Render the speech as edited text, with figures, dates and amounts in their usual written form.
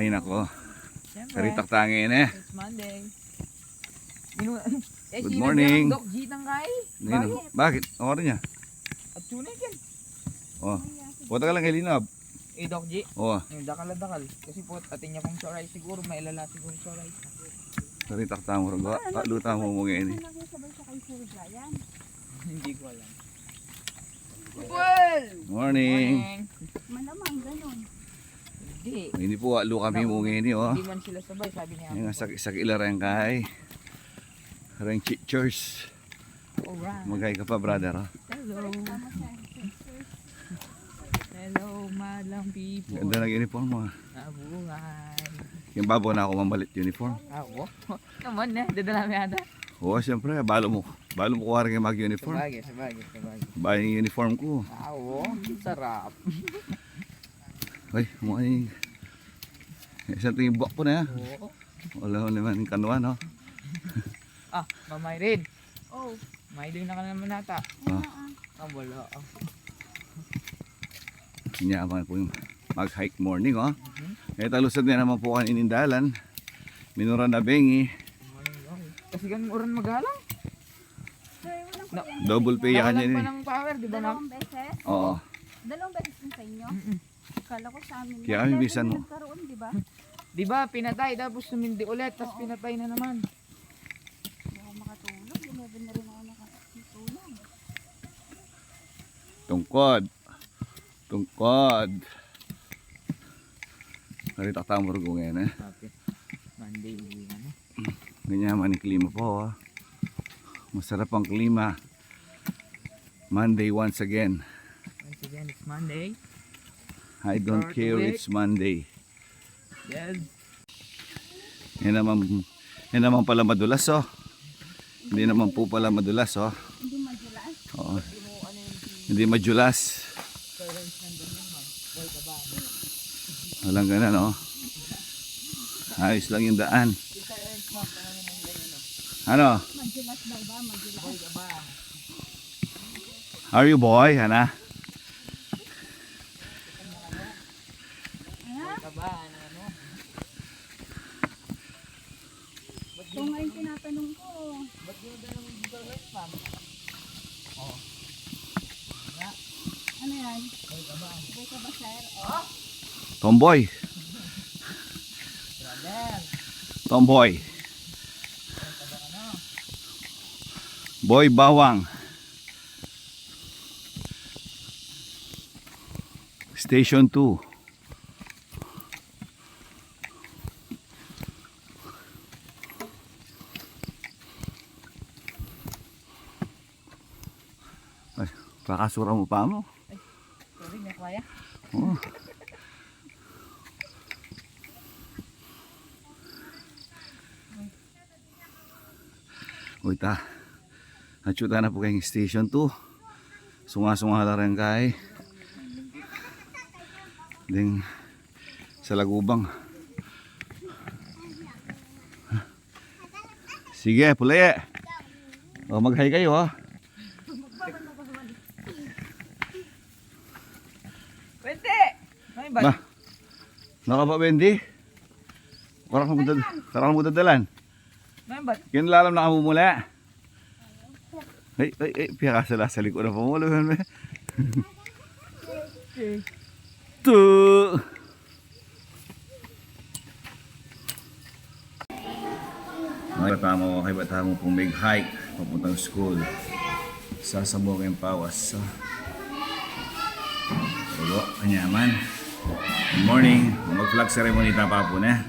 Ay nako. Siyempre. Karitak tangin eh. It's Monday. Good morning. Dok G ng kay. Bakit? Ang oras niya? At tunay yan. Oh. Punta ka lang kay Linab. Dok G. Oh. Yung dakal-dakal. Kasi po atin niya kung soray siguro. May ilala siguro soray. Karitak tamo rin. Luta mo mo ngayon eh. Hindi ko alam. Well! Morning. Malamang ganun. Hindi. Hindi po alo kami mo ngayon eh. Oh. Hindi man sila sabay. Sabi niya. Yung sa ilarang kay. Karang chichers. Alright. Magay ka pa brother. Oh. Hello. Hello, madlang people. Ganda ng uniform mo. Nabuhay. Yung babo na ako mamalit uniform. Ako? Naman na. Dadalami ata. Oo, siyempre. Balo mo kuha rin mag-uniform. Sabagay. Bahay yung uniform ko. Ako? Sarap. Ay, mukhang isang tingin buwak po na. Oo. Wala ko naman yung kanwa, no? Mamay rin. Oh, May din na ka naman nata. Wala. Sinyaman po yung mag-hike morning, oh. Talusad na naman po kanin indalan. Minura na bengi. Kasi ganun oran magalang. Double pay yan Nawalan yan pa eh. ng power, di ba na? dalawang beses? Oo. Dalawang beses din sa inyo? Akala ko sa amin. Kaya kami bisan mo. Nagkaroon, di ba? Di ba pinatay tapos sumindi ulit tapos pinatay na naman. Hindi ako makatulog. 11 na rin ako nakatulog. Tungkod. Karitak tamor ko ngayon, eh. Happy Monday uwi na. Ganyan man yung klima po, oh. Masarap ang klima. Monday once again. Once again, it's Monday. I don't Start care, the week. it's Monday. Yes. Yan naman pala madulas, oh. Hindi naman po pala madulas, oh. Hindi madulas. Oo. Hindi madulas. Walang ganun, oh. Ayos lang yung daan. Ano? Madulas daw ba? Madulas. How are you, boy? Hana? Ito nga yung tinatanong ko. Ano yan? Boy ka ba, sir? Oh. Tomboy. Tomboy. Boy Bawang. Station 2. Ay, pakasura mo pa mo. Sorry, may kwaya. Oh. Uy ta. Natsyuta na po kayong station 2. Sunga-sunga na rin kay. Ding sa Lagubang. Sige, puli. O, mag-hi kayo, ha. Pwede! May ba? Ba? Nakapa, Bendy? Karang mo dadalan. May ba? Kinalalam na kamumula. Ay, piyaka sa likod na pamula. Tu. Kay batamo pong big hike papuntang school. Sasabog ang pawas. Pero, kanyaman. Good morning. Mag-flag ceremony pa po na.